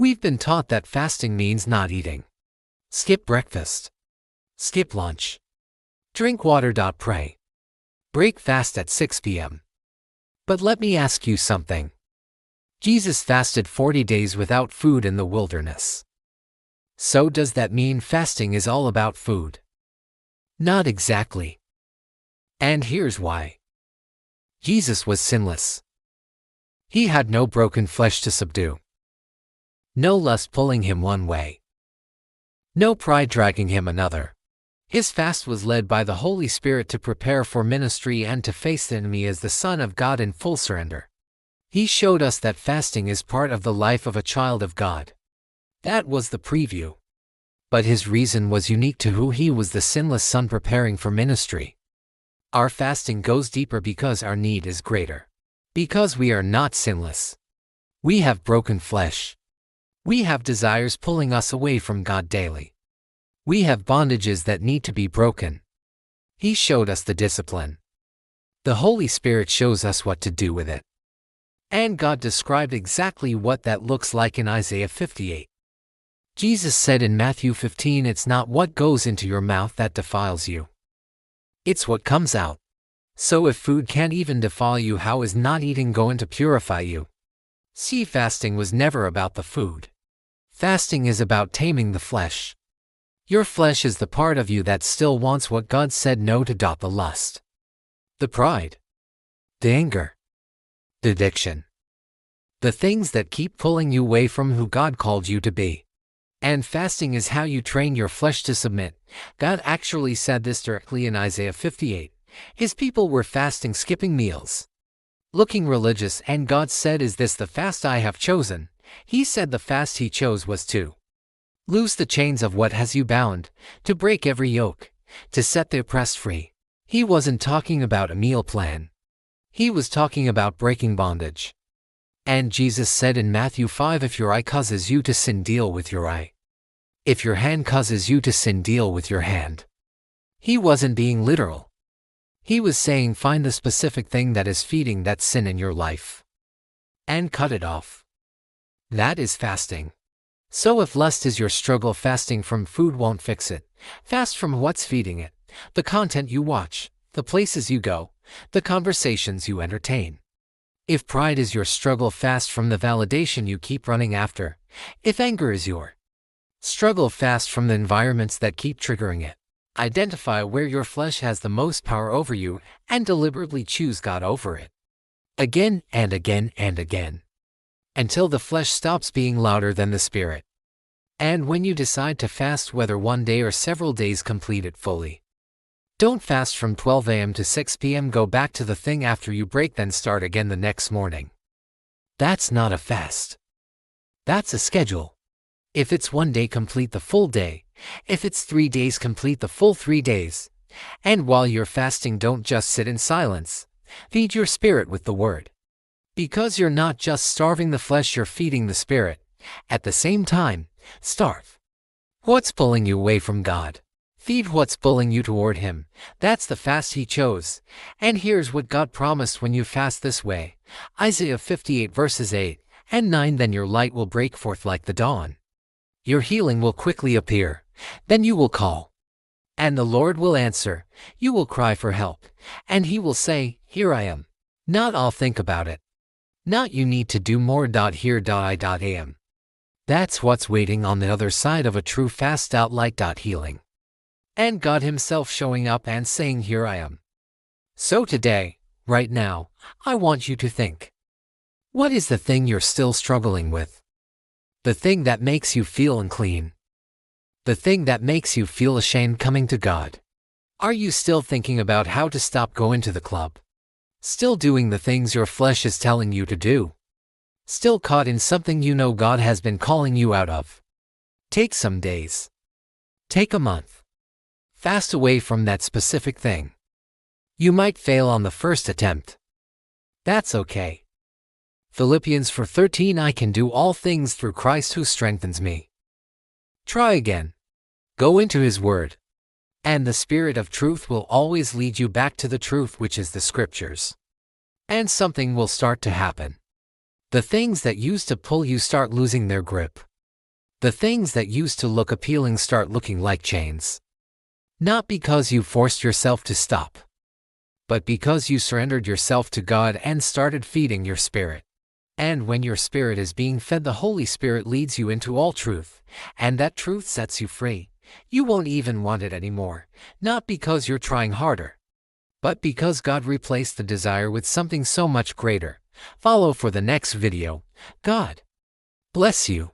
We've been taught that fasting means not eating. Skip breakfast. Skip lunch. Drink water. Pray. Break fast at 6 p.m. But let me ask you something. Jesus fasted 40 days without food in the wilderness. So does that mean fasting is all about food? Not exactly. And here's why. Jesus was sinless. He had no broken flesh to subdue. No lust pulling him one way. No pride dragging him another. His fast was led by the Holy Spirit to prepare for ministry and to face the enemy as the Son of God in full surrender. He showed us that fasting is part of the life of a child of God. That was the preview. But his reason was unique to who he was, the sinless Son preparing for ministry. Our fasting goes deeper because our need is greater. Because we are not sinless. We have broken flesh. We have desires pulling us away from God daily. We have bondages that need to be broken. He showed us the discipline. The Holy Spirit shows us what to do with it. And God described exactly what that looks like in Isaiah 58. Jesus said in Matthew 15, "It's not what goes into your mouth that defiles you. It's what comes out." So if food can't even defile you, how is not eating going to purify you? See, fasting was never about the food. Fasting is about taming the flesh. Your flesh is the part of you that still wants what God said no to. The lust, the pride, the anger, the addiction. The things that keep pulling you away from who God called you to be. And fasting is how you train your flesh to submit. God actually said this directly in Isaiah 58. His people were fasting, skipping meals, looking religious, and God said, "Is this the fast I have chosen?" He said the fast he chose was to loose the chains of what has you bound, to break every yoke, to set the oppressed free. He wasn't talking about a meal plan. He was talking about breaking bondage. And Jesus said in Matthew 5, "If your eye causes you to sin, deal with your eye. If your hand causes you to sin, deal with your hand." He wasn't being literal. He was saying, find the specific thing that is feeding that sin in your life and cut it off. That is fasting. So if lust is your struggle, fasting from food won't fix it. Fast from what's feeding it, the content you watch, the places you go, the conversations you entertain. If pride is your struggle, fast from the validation you keep running after. If anger is your struggle, fast from the environments that keep triggering it. Identify where your flesh has the most power over you and deliberately choose God over it. Again and again and again. Until the flesh stops being louder than the Spirit. And when you decide to fast, whether one day or several days, complete it fully. Don't fast from 12 a.m. to 6 p.m. Go back to the thing after you break, then start again the next morning. That's not a fast. That's a schedule. If it's one day, complete the full day. If it's 3 days, complete the full 3 days. And while you're fasting, don't just sit in silence. Feed your spirit with the Word. Because you're not just starving the flesh, you're feeding the Spirit. At the same time, starve what's pulling you away from God. Feed what's pulling you toward Him. That's the fast He chose. And here's what God promised when you fast this way. Isaiah 58 verses 8 and 9. Then your light will break forth like the dawn. Your healing will quickly appear. Then you will call, and the Lord will answer. You will cry for help, and He will say, "Here I am." Not I'll think about it. Not you need to do more. Here I am. That's what's waiting on the other side of a true fast. Light. Healing. And God Himself showing up and saying, "Here I am." So today, right now, I want you to think. What is the thing you're still struggling with? The thing that makes you feel unclean. The thing that makes you feel ashamed coming to God. Are you still thinking about how to stop going to the club? Still doing the things your flesh is telling you to do? Still caught in something you know God has been calling you out of? Take some days. Take a month. Fast away from that specific thing. You might fail on the first attempt. That's okay. Philippians 4:13. I can do all things through Christ who strengthens me. Try again. Go into His Word. And the Spirit of truth will always lead you back to the truth, which is the Scriptures. And something will start to happen. The things that used to pull you start losing their grip. The things that used to look appealing start looking like chains. Not because you forced yourself to stop, but because you surrendered yourself to God and started feeding your spirit. And when your spirit is being fed, the Holy Spirit leads you into all truth, and that truth sets you free. You won't even want it anymore, not because you're trying harder, but because God replaced the desire with something so much greater. Follow for the next video. God bless you.